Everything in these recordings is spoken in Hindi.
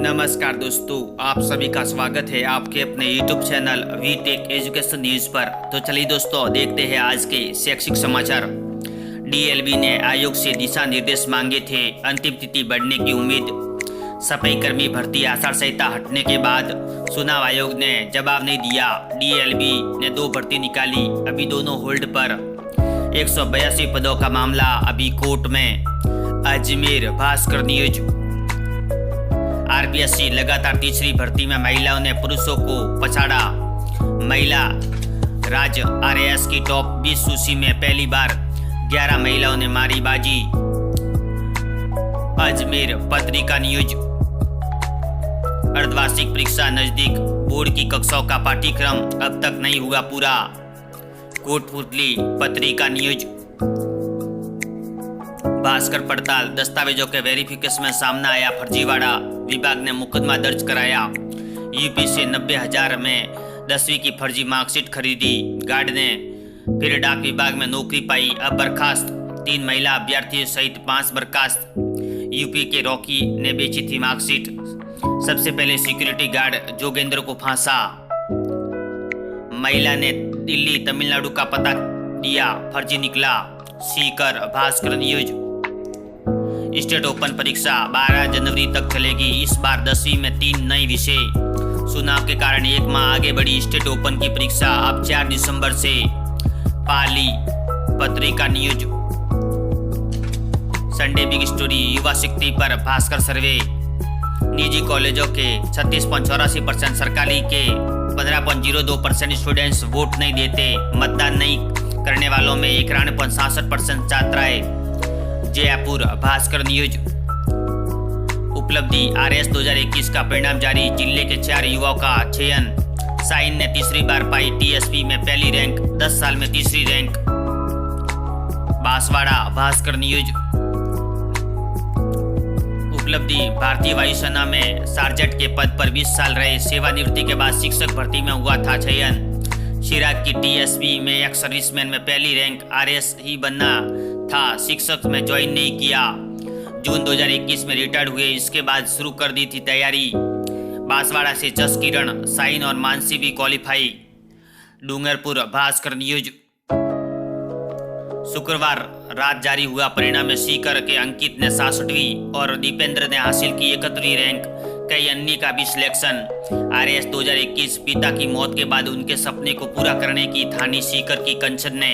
नमस्कार दोस्तों, आप सभी का स्वागत है आपके अपने YouTube channel we tech education news पर। तो चलिए दोस्तों, देखते हैं आज के शैक्षिक समाचार। DLB ने आयोग से दिशा निर्देश मांगे थे, अंतिम तिथि बढ़ने की उम्मीद। सफाई कर्मी भर्ती आचार संहिता हटने के बाद चुनाव आयोग ने जवाब नहीं दिया। DLB ने 2 भर्ती निकाली, अभी दोनों होल्ड पर। 182 पदों का मामला अभी कोर्ट में। अजमेर भास्कर न्यूज। RPSC लगातार तीसरी भर्ती में महिलाओं ने पुरुषों को पछाड़ा। महिला राज्य RAS की टॉप 20 सूची में पहली बार 11 महिलाओं ने मारी बाजी। अजमेर पत्रिका न्यूज। अर्धवार्षिक परीक्षा नजदीक, बोर्ड की कक्षाओं का पाठ्यक्रम अब तक नहीं हुआ पूरा। कोटपुतली पत्रिका न्यूज। भास्कर पड़ताल, दस्तावेजों के वेरिफिकेशन में सामने आया फर्जीवाड़ा, विभाग ने मुकदमा दर्ज कराया। यूपी से 90,000 में 10वीं की फर्जी मार्कशीट खरीदी, गार्ड ने फिर डाक विभाग में नौकरी पाई, अब बर्खास्त। 3 महिला अभ्यर्थियों सहित 5 बर्खास्त। यूपी के रॉकी ने बेची थी मार्कशीट, सबसे पहले सिक्योरिटी गार्ड जोगेंद्र को फांसा। महिला ने दिल्ली तमिलनाडु का पता दिया, फर्जी निकला। Sikar Bhaskar news. State open परीक्षा 12 जनवरी तक चलेगी। इस बार 10वीं में 3 नए विषय। चुनाव के कारण 1 माह आगे बढ़ी स्टेट ओपन की परीक्षा, अब 4 दिसंबर से। पाली पत्रिका न्यूज। संडे बिग स्टोरी, युवा शक्ति पर भास्कर सर्वे। निजी कॉलेजों के 36.84%, सरकारी के 15.02% स्टूडेंट्स वोट नहीं देते। मतदान नहीं करने वालों में 91.67% छात्राएं। जयपुर भास्कर न्यूज। उपलब्धि, RAS 2021 का परिणाम जारी, जिले के 4 युवाओं का चयन। साइन ने तीसरी बार पाई TSP में पहली रैंक, 10 साल में तीसरी रैंक। बांसवाड़ा भास्कर न्यूज। उपलब्धि, भारतीय वायुसेना में सार्जेंट के पद पर 20 साल रहे, सेवानिवृत्ति के बाद शिक्षक भर्ती में हुआ था चयन। चिराग की TSP में एक सर्विसमैन में पहली रैंक, RAS ही बनना था, शिक्षक में ज्वाइन नहीं किया। जून 2021 में रिटायर्ड हुए, इसके बाद शुरू कर दी थी तैयारी। बांसवाड़ा से जस किरण, साइन और मानसी भी क्वालिफाई। डूंगरपुर भास्कर न्यूज। शुक्रवार रात जारी हुआ परिणाम में सीकर के अंकित ने 66वीं और दीपेंद्र ने हासिल की 71वीं रैंक। कई अन्य का भी सिलेक्शन। RAS 2021 पिता की मौत के बाद उनके सपने को पूरा करने की ठानी सीकर की कंचन ने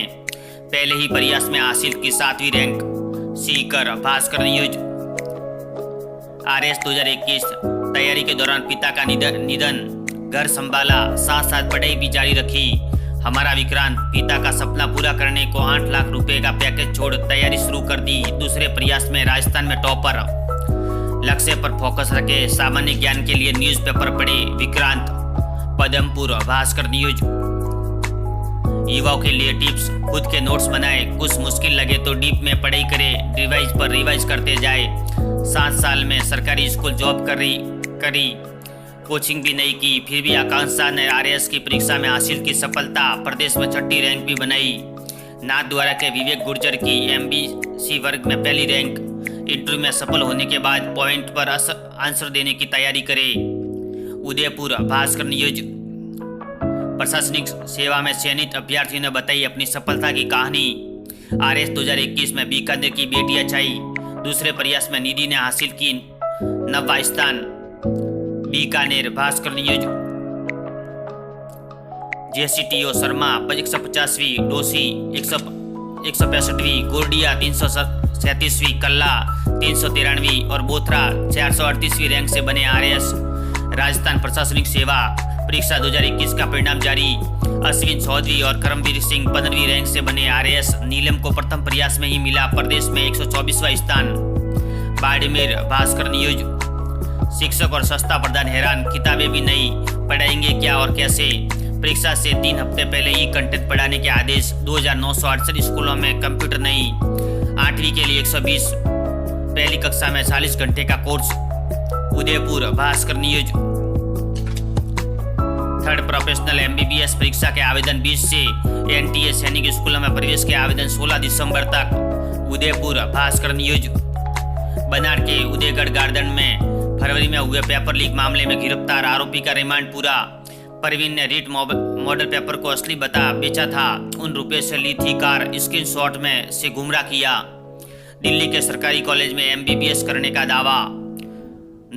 पहले ही प्रयास में हासिल की 7वीं rank. Sikar Bhaskar news. RAS 2021 तैयारी के दौरान पिता का निधन, घर संभाला, साथ साथ पढ़ाई भी जारी रखी। हमारा विक्रांत, पिता का सपना पूरा करने को 8 लाख रुपए का पैकेज छोड़ तैयारी शुरू कर दी। दूसरे प्रयास में राजस्थान में टॉपर। लक्ष्य पर फोकस रखे, सामान्य ज्ञान के लिए न्यूज़पेपर पढ़े। विक्रांत पदमपुर भास्कर न्यूज। युवाओं के लिए टिप्स, खुद के नोट्स बनाए, कुछ मुश्किल लगे तो डीप में पढ़ाई करें, रिवाइज पर रिवाइज करते जाए। 7 साल में सरकारी स्कूल जॉब करी, कोचिंग भी नहीं की, फिर भी आकांक्षा ने RAS की परीक्षा में हासिल की सफलता, प्रदेश में 6ठी रैंक भी बनाई। नाथद्वारा के विवेक गुर्जर की MBC वर्ग में पहली रैंक। इंटरव्यू में सफल होने के बाद पॉइंट पर आंसर देने की तैयारी करें। उदयपुर भास्कर न्यूज। प्रशासनिक सेवा में चयनित अभ्यर्थियों ने बताई अपनी सफलता की कहानी। RAS 2021 में बीकानेर की बेटी अच्छाई, दूसरे प्रयास में निधि ने हासिल की 9वां स्थान। बीकानेर भास्कर न्यूज। JCTO शर्मा 150वीं, डोसी 165वीं, गोरडिया 337वीं, कल्ला 313वीं और बोथरा 438वीं रैंक से बने RAS। राजस्थान प्रशासनिक सेवा परीक्षा 2021 का परिणाम जारी, अश्विन 14वीं और करमवीर सिंह 15वीं रैंक से बने RAS। नीलम को प्रथम प्रयास में ही मिला प्रदेश में 124वां स्थान। बाड़मेर भास्कर न्यूज। शिक्षक और संस्था प्रधान हैरान, किताबें भी नहीं, पढ़ाएंगे क्या और कैसे। परीक्षा से 3 हफ्ते पहले ही कंटेंट पढ़ाने के आदेश। 2968 स्कूलों में कंप्यूटर नहीं। 8वीं के लिए 120, पहली कक्षा में 40 घंटे का course. Udaipur Bhaskar news. Third professional MBBS परीक्षा के आवेदन 20 से, NTA सैनिक स्कूलों में प्रवेश के आवेदन 16 दिसंबर तक। उदयपुर भास्कर न्यूज। बनार के उदयगढ़ गार्डन में फरवरी में हुए पेपर लीक मामले में गिरफ्तार आरोपी का रिमांड पूरा। परवीन ने रीट मॉडल पेपर को असली बता बेचा था। उन रुपये से ली थी कार, स्क्रीनशॉट में से गुमराह किया। दिल्ली के सरकारी कॉलेज में MBBS करने का दावा।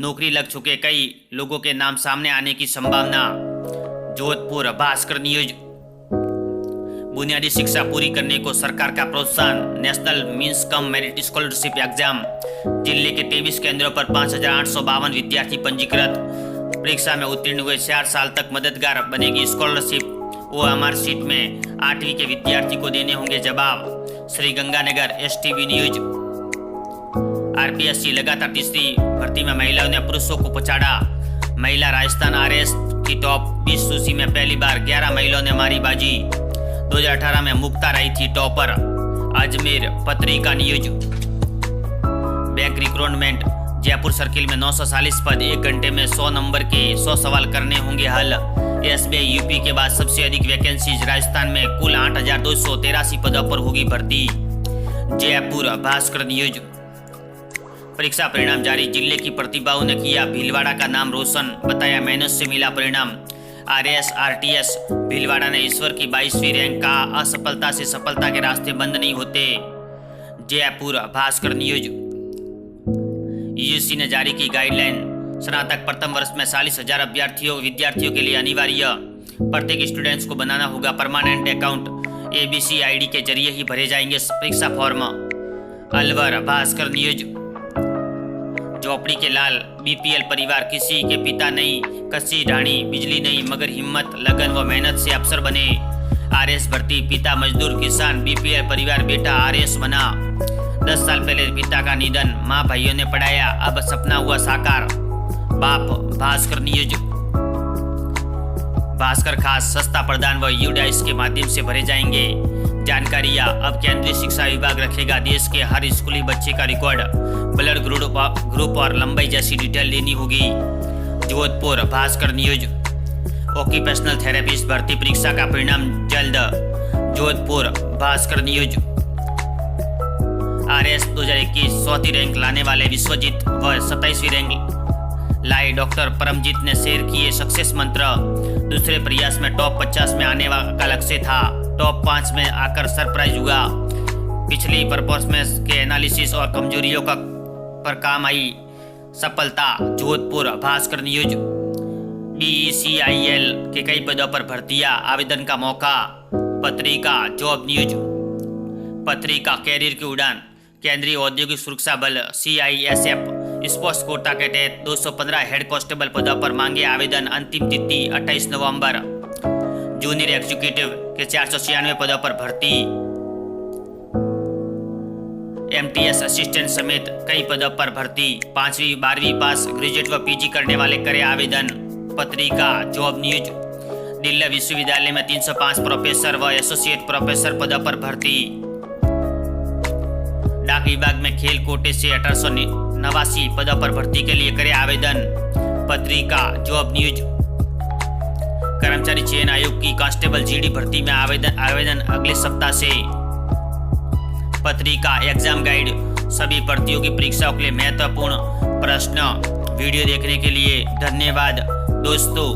नौकरी लग चुके कई लोगों के नाम सामने आने की संभावना। जोधपुर भास्कर न्यूज। बुनियादी शिक्षा पूरी करने को सरकार का प्रोत्साहन। National means cum merit scholarship exam. जिले के 23 केंद्रों पर 5,852 विद्यार्थी पंजीकृत। परीक्षा में उत्तीर्ण हुए 4 साल तक मददगार बनेगी स्कॉलरशिप। OMR सीट में 8वीं के विद्यार्थी को देने होंगे जवाब। Sriganganagar STV news. RPSC लगातार तीसरी भर्ती में महिलाओं ने पुरुषों को पछाड़ा। महिला राजस्थान RS की टॉप 20 सूची में पहली बार 11 महिलाओं ने मारी बाजी। 2018 में मुक्ता रही थी टॉपर। अजमेर पत्रिका news. Bank recruitment. Jaipur circle में 940 पद, 1 घंटे में 100 नंबर के 100 सवाल करने होंगे हल। SBI UP के बाद सबसे अधिक वैकेंसीज। राजस्थान में कुल 8,283 पदों पर होगी भर्ती। जयपुर भास्कर न्यूज। परीक्षा परिणाम जारी। जिले की प्रतिभाओं ने किया भीलवाड़ा का नाम रोशन, बताया मेहनत से मिला परिणाम। RSRTS भीलवाड़ा ने ईश्वर की 22वीं रैंक का। असफलता से सफलता के रास्ते बंद नहीं होते। जयपुर भास्कर न्यूज। UGC ने जारी की गाइडलाइन। स्नातक प्रथम वर्ष में 40,000 विद्यार्थियों के लिए अनिवार्य। प्रत्येक स्टूडेंट्स को बनाना होगा परमानेंट अकाउंट। ABC ID के जरिए ही भरे जाएंगे परीक्षा फॉर्म। अलवर भास्कर न्यूज। झोपड़ी के लाल। BPL परिवार किसी के पिता नहीं, कच्ची ढाणी, बिजली नहीं, मगर हिम्मत, लगन व मेहनत से अफसर बने। RS भर्ती। पिता मजदूर किसान, BPL परिवार, बेटा RS बना। 10 साल पहले पिता का निधन, माँ भाइयों ने पढ़ाया, अब सपना हुआ साकार। बाप भास्कर न्यूज। भास्कर खास। सस्ता प्रदान व UDAIS के माध्यम से भरे जाएंगे। जानकारियाँ। अब केंद्रीय शिक्षा विभाग रखेगा देश के हर स्कूली बच्चे का रिकॉर्ड। ब्लड ग्रुप और लंबाई जैसी डिटेल देनी होगी। Jodhpur Bhaskar news. Occupational therapist भर्ती परीक्षा का परिणाम जल्द। जोधपुर भास्कर न्यूज। RS 2021 चौथी रैंक लाने वाले विश्वजीत व 27वीं रैंक लाए डॉक्टर परमजीत ने शेयर किए सक्सेस मंत्र। दूसरे प्रयास में टॉप 50 में आने का लक्ष्य था। टॉप 5 में आकर सरप्राइज हुआ। पिछली परफॉर्मेंस के एनालिसिस और कमजोरियों पर काम आई सफलता। जोधपुर भास्कर न्यूज। BECIL के कई पदों पर भर्तियां, आवेदन का मौका। पत्रिका जॉब न्यूज। पत्रिका कैरियर की उड़ान। केंद्रीय औद्योगिक सुरक्षा बल CISF स्पोर्ट्स कोटा के तहत 215 हेड कांस्टेबल पदों पर मांगे आवेदन। अंतिम तिथि 28 नवंबर। जूनियर एग्जीक्यूटिव के 496 पदों पर भर्ती। MTS असिस्टेंट समेत कई पदों पर भर्ती। 5वीं 12वीं पास, ग्रेजुएट व PG करने वाले करे आवेदन। पत्रिका जॉब न्यूज। दिल्ली विश्वविद्यालय में 305 प्रोफेसर व एसोसिएट प्रोफेसर पदों पर भर्ती। डाक विभाग में खेल कोटे से 1889 पदों पर भर्ती के लिए करे आवेदन। पत्रिका जॉब न्यूज। कर्मचारी चयन आयोग की कांस्टेबल GD भर्ती में आवेदन अगले सप्ताह से। पत्रिका एग्जाम गाइड। सभी प्रतियोगी परीक्षाओं के लिए महत्वपूर्ण प्रश्न। वीडियो देखने के लिए धन्यवाद दोस्तों।